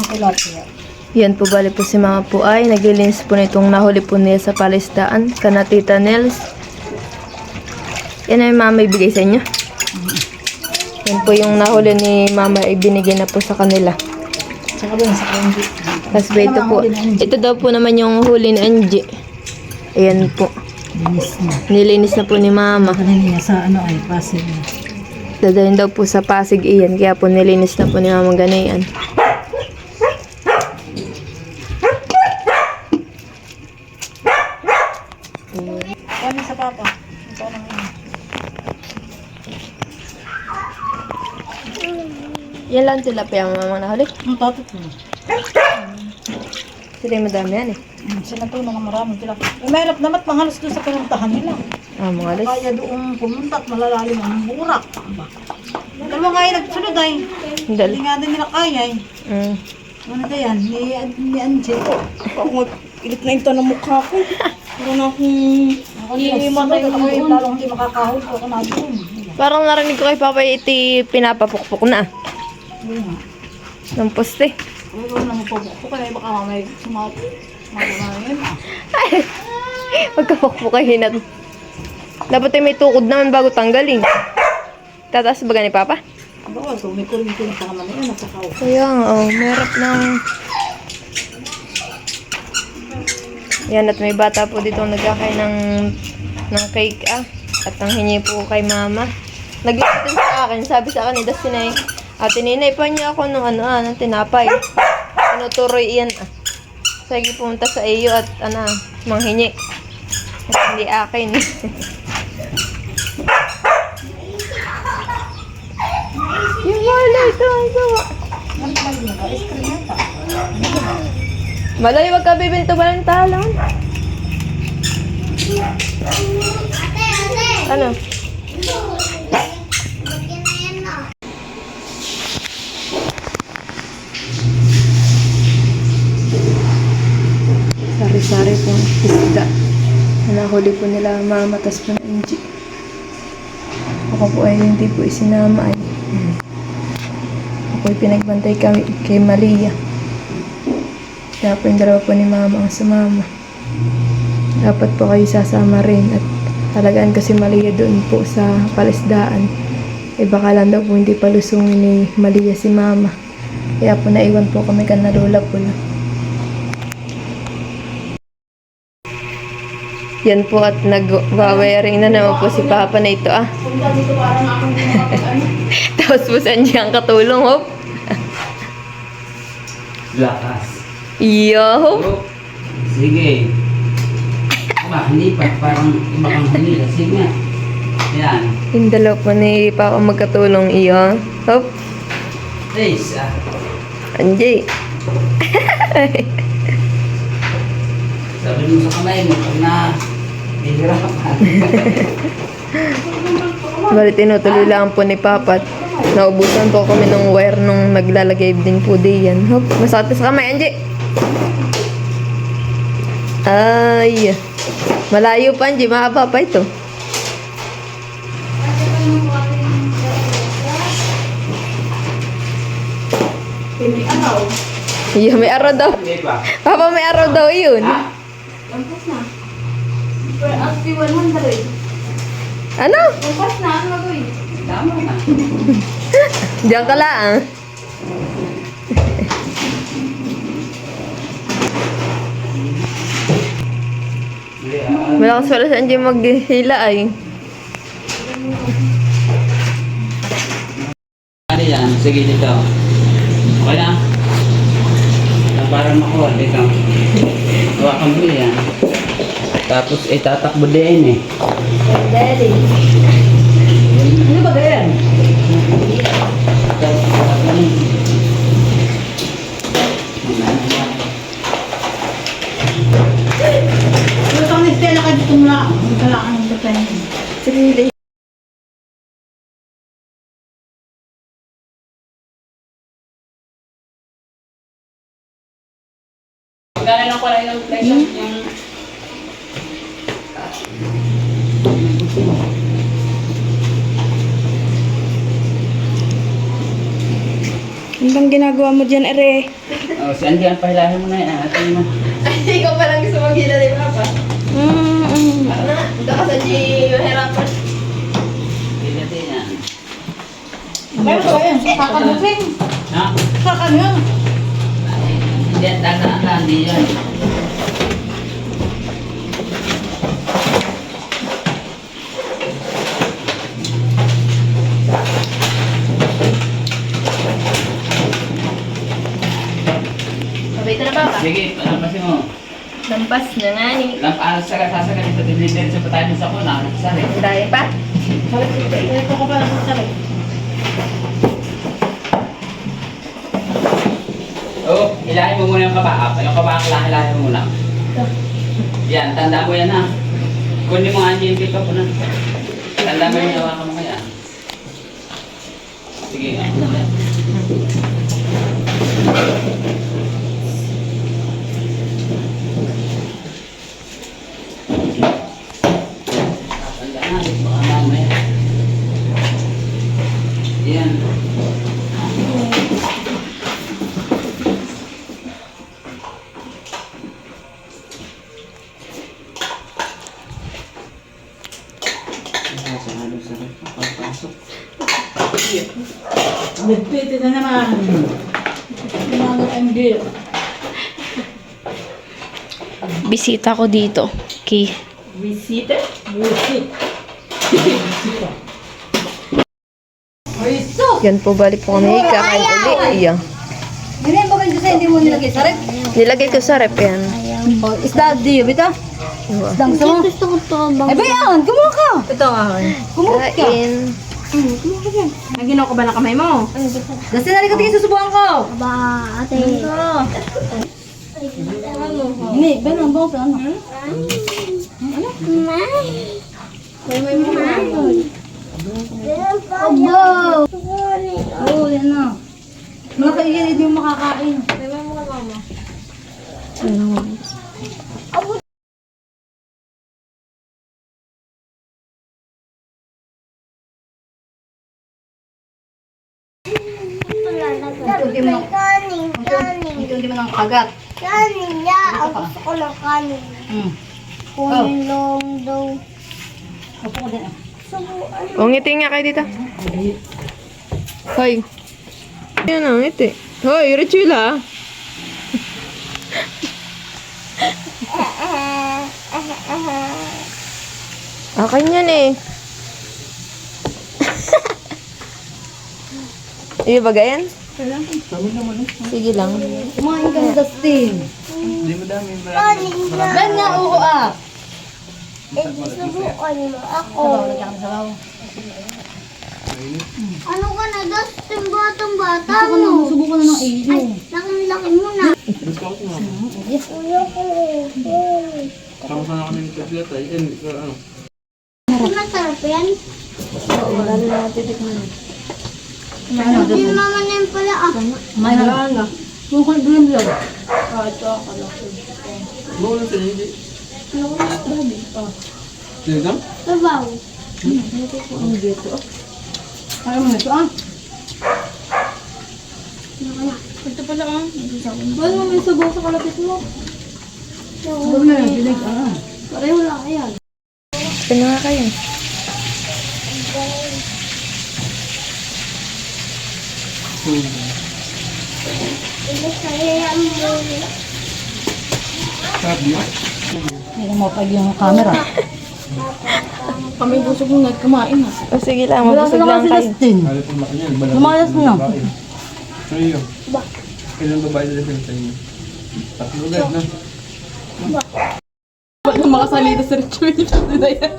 tilapia. Yan po, bali po si Mama po ay naglilinis po nitong nahuli po niya sa palisdaan. Kana Tita Nels. Yan ay Mama ibigay sa inyo. Yan po yung nahuli ni Mama ay binigay na po sa kanila. Saka ba sa kanji? Tapos ba ito po, ito daw po naman yung huli ni Angie. Ayan po. Linis na. Nilinis na po ni Mama. Kanina niya sa ano ay Pasig. Dadalhin daw po sa Pasig iyan. Kaya po nilinis na po ni Mama ganayan. Kami sa papa. Ito na ngayon. Yan lang tilapia Mama nahuli. Ang tatot mo. Sila yung madami yan eh. Sila to mga maraming tilapia. Mahirap naman panghalos doon sa pinuntahan nila. Ah, mga alis. Kaya doon pumunta at malalalim ang burak. Dalawa nga yung nagsunod ay. Hindi nga din nila kaya eh. Ano na yan? Ni Angie. Ako ilit na ito ng mukha ko. Pero na akong iimatay ako yung lalong hindi makakahol ko na doon. Parang narinig ko kay Papa iti pinapapukpok na. Hindi nga. Ng poste. Pero na magpapukpok ko na baka mamay sumawat. Magpapanayin ah. Magkapukpukahin natin. Dapat ay may tukod naman bago tanggalin. Tataas ba ni Papa? Bawal ko, may kurin-kurin sa kaman yun at saka Kaya nga, merap ng... Yan, at may bata po dito nagkakain ng cake at ang hingi po kay Mama. Nag-iitin sa akin, sabi sa akin ni Dustin ay, tininay pa niya ako ng tinapay. Tinuturoy iyan Sige, pumunta sa iyo at manghingi. At hindi akin. Yung wala ito, ang gawa. Malay, wag ka bibinto ba ng talon? Ano? Sari-sari pong isda. Nahuli po nila Mama, tas po na Angie. Ako po ay hindi po isinama ay. Ako'y pinagbantay kay Malia. Kaya po yung dalawa po ni Mama ang sumama. Dapat po kayo sasama rin. At talagaan kasi Malia doon po sa palisdaan. Baka lang daw po hindi palusungin ni Malia si Mama. Kaya po naiwan po kami kan Lola po. Yan po at nag-wawaring na naman po si Papa na ito Tapos po saan niya ang katulong, Hop? Lakas. Iyo, Hop. Sige. Hindi pa. Parang iba kang humila. Sige nga. Yan. Yung dalawa po ni Papa magkatulong, iyo. Hop. Please. Anjay. Sabi mo sa kamay mo pag na hihirapan. Bali, tinutuloy lang po ni Papa. Naubusan po kami ng wire nung naglalagay din po diyan. Hop, masakit sa kamay, Angie. Ay. Malayo pa, Angie. Mahaba pa ito. May araw. Iya, may araw daw. Hindi pa. Papa, may araw daw yun. Lampas na. For actually 100. Ano? Lampas na. Ano gagawin? Tama na. Diyan ka lang. Malakas pala sa Angie maghila ay. Ano yan? Sige dito. Okay na? Parang makuha. Dito. Hawakan mo yan. Tapos itatakbo din eh. Daddy. Ano ba ganyan? Ano ito ni Stella ka dito mula? Ang kailangan ng depensa. Really? Gano'n lang pala yung place yung... Ano bang ginagawa mo dyan, Ere? Oh, si Andy, ang pahilahin mo na yan. Atin mo. Ay, ikaw parang gusto maghila ni Papa. Para na, hindi ka sa G mahirapan. Hila din yan. Pero ko yan, kakamutin. Ha? Kakano. Hindi, dadaan, hindi yan. Mabait na Papa. Sige, palampasin mo. Lampas na nga ni. Sasagad ito, dinidiretso pa tayo sa kuna. Sari. Dahil pa. Ito ko pa lang sa sarap. Oo, hilahin mo muna yung kabaak. Yung kabaak lang, hilahin mo muna. Yan, tanda mo yan ha. Kunin mo nga yung dito po na. Tanda mo yung hawakan mo kaya. Sige, tanda na, baka mamaya. Yan. Nagpiti na naman. Mga MD. Bisita ko dito. Okay. Visita? Visit. Visita. Ay, sus! Yan po, balik po kami. Kakain uli. Iya. Ganyan ba kayo sa hindi mo nilagay sa rep? Nilagay ko sa rep yan. Oh, isda di, bita? Diba? Isda gusto mo? Ay, ba yan? Kumuha ka! Ito nga. Kumuha ka! Kain. Kumuha ka dyan. Naginaw ko ba na kamay mo? Dasi na rin ka tingin susubukan ko! Ba, ate. Hindi, ba lang ba? Ano? Abo! Oo, yan na. Mga kaigan, hindi mo makakain. Unti mo ng kagat. Kanin niya. Ang gusto ko ng kanin. Kunin lang daw. Opo ko din. Subuan. O, ngiti nga kayo dito. Hoy. Yan ang ngiti. Hoy, Richula. Akin yan eh. Iyo ba gayan? Sige lang. Kumain ka ng Dustin. Kanin niya. Ben nga, oo ah. Eh, subukan mo ako. Lagyan ka ng sabaw. Ano ka na, Dustin? Batang-bata Gusto ko mo. na, subukan na ng iyo. Laki-laki mo na. Kuya ko. Tama sana kami ng tablet ay ano. Masarap yan. Wala na natitikman. Kumain na, Hindi Dustin. naman yan pala ah. Kumain na. Yung kulit ko yung vlog. Bawal sa hindi. Sinigang? Sabaw. Ayaw mo na ito ah. Ito pala ah. Wala mo may sabaw sa kalapit mo. Sabaw na yung bilig. Pareho lang yan. Ano nga kayo? Kaya mo. Sabi mo? Hindi na mapag yung camera. Kami busog nung nagkumain ah. O, sige lang. Wala Mabusog sila lang kasi kayo. Dustin. Kaya po makanyan. Lumayas na. Ano yun? Ilang babae na sila sa inyo? Tatlo agad na. Ba't na makasalita sa ritual dito na yan?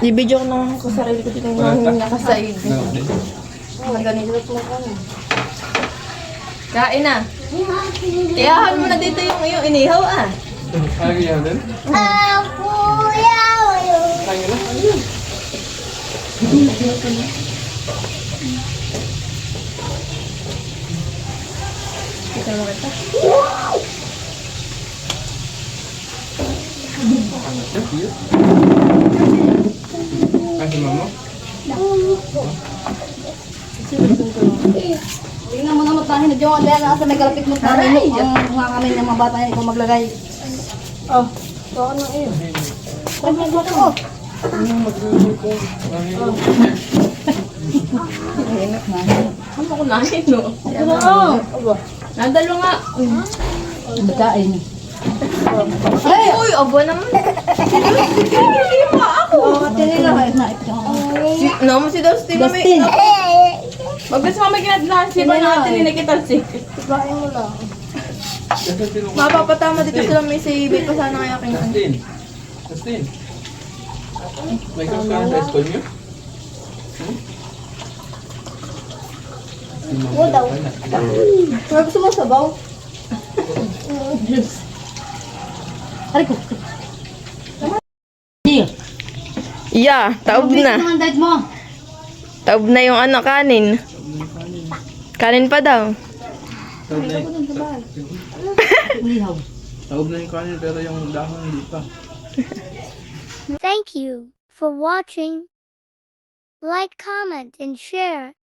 I-video ko lang ako sarili ko dito yung nakasaid. Ganun din. Ganito po kami. Kain na. Iyahan mo na dito yung inihaw ah. Kaya ganyan din? Ah, kuya. Kaya na? Kita mo kita. Kasi mama? mahinag yung dahil nasa may kalapit mo sa amin. Ang mga kami ng mga bata yan, ikaw maglagay. Oh, baka na iyo. Ay, magluto ko. Ano ko nahin, no? Oo. Nadalo nga. Bakain. Ay! Uy, abo naman. Oo, tinila kayo na ito. Naman si Dustin. Dustin. Magbis mami kinadlahan si ba natin ninikitalsik. Bain mo lang. Mapapatama dito sila may sibig pa sana kaya aking Justin. Justin. May class ka na sa school niyo? Oo daw. Pero gusto mo sabaw? Juice. Aray ko. Yeah, taob na. Ano naman diet mo? Taob na yung ano, kanin. Kanin pa daw. Ulihaw. Taob na yung kanin pero yung dahon hindi pa. Thank you for watching. Like, comment, and share.